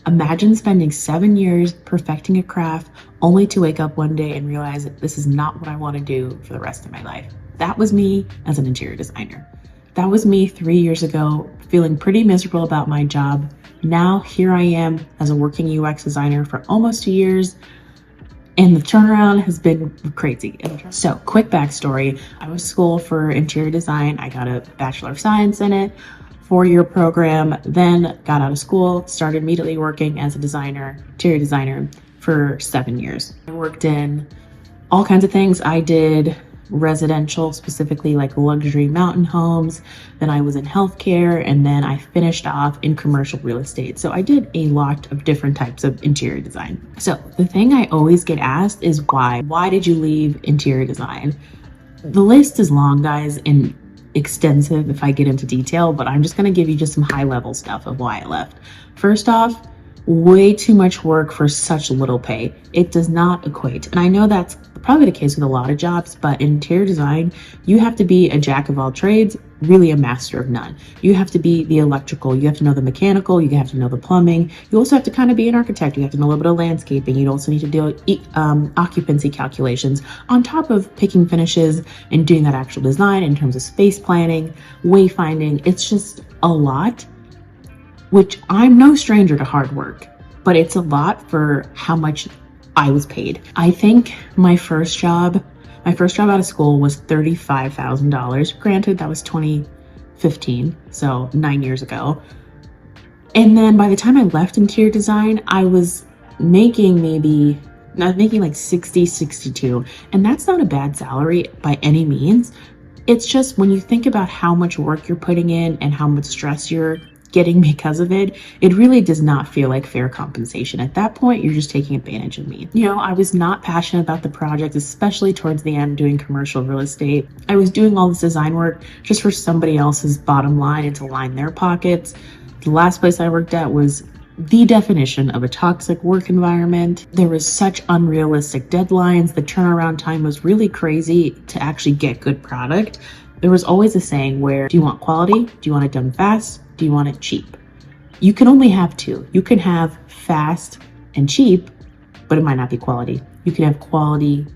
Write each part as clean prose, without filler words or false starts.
Imagine spending 7 years perfecting a craft only to wake up one day and realize that this is not what I want to do for the rest of my life. That was me as an interior designer. That was me 3 years ago, feeling pretty miserable about my job. Now here I am as a working UX designer for almost 2 years, and the turnaround has been crazy. So quick backstory, I was school for interior design. I got a Bachelor of Science in it, 4-year program, then got out of school, started immediately working as a designer, interior designer for 7 years. I worked in all kinds of things. I did residential, specifically like luxury mountain homes. Then I was in healthcare, and then I finished off in commercial real estate. So I did a lot of different types of interior design. So the thing I always get asked is why? Why did you leave interior design? The list is long, guys, and extensive if I get into detail, but I'm just going to give you just some high level stuff of why I left. First off, way too much work for such little pay. It does not equate. And I know that's probably the case with a lot of jobs, but in interior design, you have to be a jack of all trades, really a master of none. You have to be the electrical, you have to know the mechanical, you have to know the plumbing. You also have to kind of be an architect. You have to know a little bit of landscaping. You also need to do occupancy calculations on top of picking finishes and doing that actual design in terms of space planning, wayfinding. It's just a lot, which I'm no stranger to hard work, but it's a lot for how much I was paid. I think my first job out of school was $35,000. Granted, that was 2015, so 9 years ago. And then by the time I left interior design, I was making like 60, 62. And that's not a bad salary by any means. It's just when you think about how much work you're putting in and how much stress you're getting because of it, it really does not feel like fair compensation. At that point, you're just taking advantage of me. You know, I was not passionate about the project, especially towards the end doing commercial real estate. I was doing all this design work just for somebody else's bottom line and to line their pockets. The last place I worked at was the definition of a toxic work environment. There was such unrealistic deadlines. The turnaround time was really crazy to actually get good product. There was always a saying where, do you want quality? Do you want it done fast? Do you want it cheap? You can only have two. You can have fast and cheap, but it might not be quality. You can have quality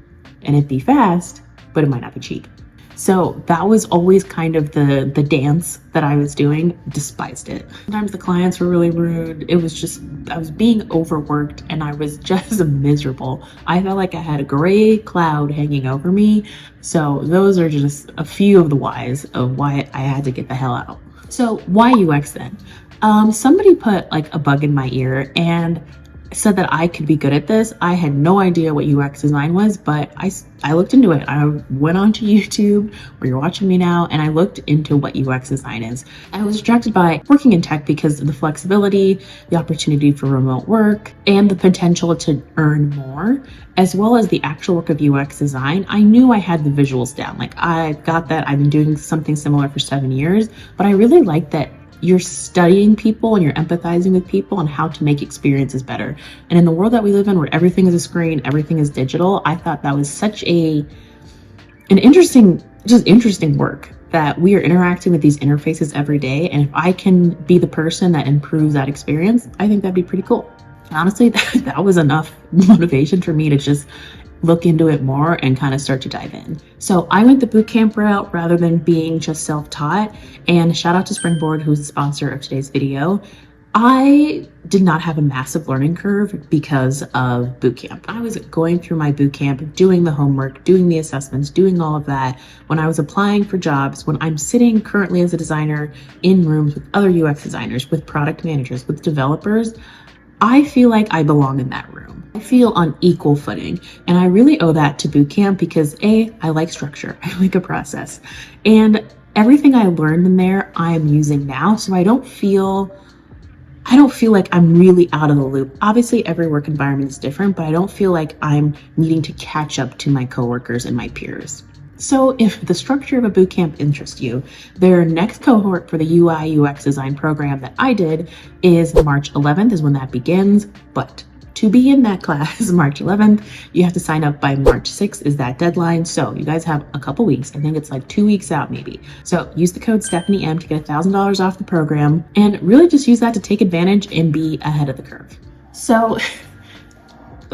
and it be fast, but it might not be cheap. So that was always kind of the dance that I was doing. Despised it. Sometimes the clients were really rude. It was just, I was being overworked and I was just miserable. I felt like I had a gray cloud hanging over me. So those are just a few of the whys of why I had to get the hell out. So why UX then? Somebody put like a bug in my ear and said that I could be good at this. I had no idea what UX design was, but I looked into it. I went onto YouTube, where you're watching me now, and I looked into what UX design is. I was attracted by working in tech because of the flexibility, the opportunity for remote work, and the potential to earn more, as well as the actual work of UX design. I knew I had the visuals down. Like, I got that. I've been doing something similar for 7 years, but I really like that you're studying people and you're empathizing with people and how to make experiences better. And in the world that we live in, where everything is a screen, everything is digital, I thought that was such an interesting work, that we are interacting with these interfaces every day. And if I can be the person that improves that experience, I think that'd be pretty cool. Honestly, that was enough motivation for me to just look into it more and kind of start to dive in. So I went the bootcamp route rather than being just self-taught. And shout out to Springboard, who's the sponsor of today's video. I did not have a massive learning curve because of bootcamp. I was going through my bootcamp, doing the homework, doing the assessments, doing all of that when I was applying for jobs, when I'm sitting currently as a designer in rooms with other UX designers, with product managers, with developers. I feel like I belong in that room. I feel on equal footing. And I really owe that to bootcamp because I like structure. I like a process. And everything I learned in there, I am using now. So I don't feel like I'm really out of the loop. Obviously, every work environment is different, but I don't feel like I'm needing to catch up to my coworkers and my peers. So if the structure of a bootcamp interests you, their next cohort for the UI UX design program that I did is March 11th is when that begins. But to be in that class March 11th. You have to sign up by March 6th is that deadline. So you guys have a couple weeks. I think it's like 2 weeks out maybe. So use the code STEPHANIEM to get $1,000 off the program, and really just use that to take advantage and be ahead of the curve. So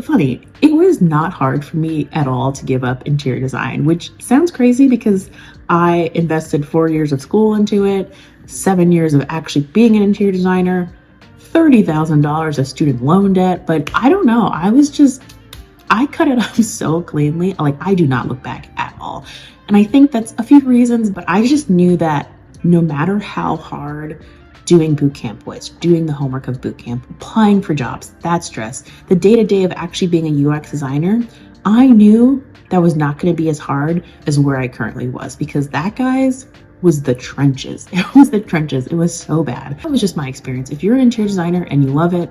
funny, it was not hard for me at all to give up interior design, which sounds crazy because I invested 4 years of school into it, 7 years of actually being an interior designer, $30,000 of student loan debt. But I don't know, I cut it up so cleanly. Like, I do not look back at all. And I think that's a few reasons, but I just knew that no matter how hard doing boot camp was, doing the homework of boot camp, applying for jobs, that stress, the day-to-day of actually being a UX designer, I knew that was not going to be as hard as where I currently was, because that, guys, was the trenches. It was the trenches. It was so bad. That was just my experience. If you're an interior designer and you love it,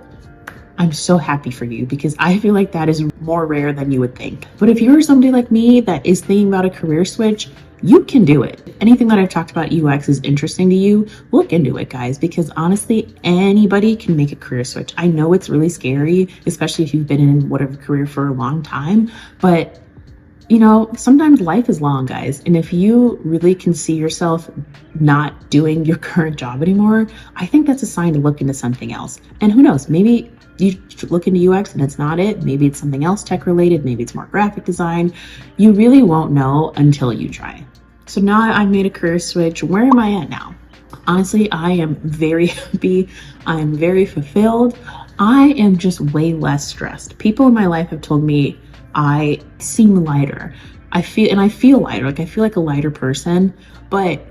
I'm so happy for you, because I feel like that is more rare than you would think. But if you're somebody like me that is thinking about a career switch, you can do it. If anything that I've talked about UX is interesting to you, look into it, guys, because honestly, anybody can make a career switch. I know it's really scary, especially if you've been in whatever career for a long time, but you know, sometimes life is long, guys. And if you really can see yourself not doing your current job anymore, I think that's a sign to look into something else. And who knows, maybe you look into UX and it's not it. Maybe it's something else tech related. Maybe it's more graphic design. You really won't know until you try. So now I've made a career switch. Where am I at now? Honestly, I am very happy. I'm very fulfilled. I am just way less stressed. People in my life have told me I seem lighter. I feel lighter. Like, I feel like a lighter person, but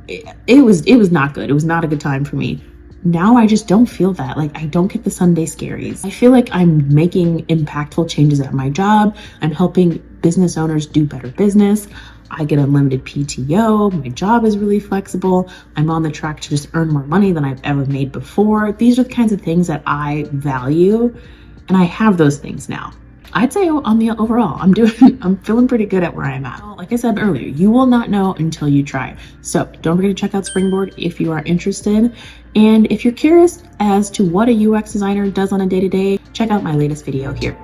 it was not good. It was not a good time for me. Now I just don't feel that. Like, I don't get the Sunday scaries. I feel like I'm making impactful changes at my job. I'm helping business owners do better business. I get unlimited PTO. My job is really flexible. I'm on the track to just earn more money than I've ever made before. These are the kinds of things that I value, and I have those things now. I'd say on the overall, I'm feeling pretty good at where I'm at. Like I said earlier, you will not know until you try. So don't forget to check out Springboard if you are interested. And if you're curious as to what a UX designer does on a day-to-day, check out my latest video here.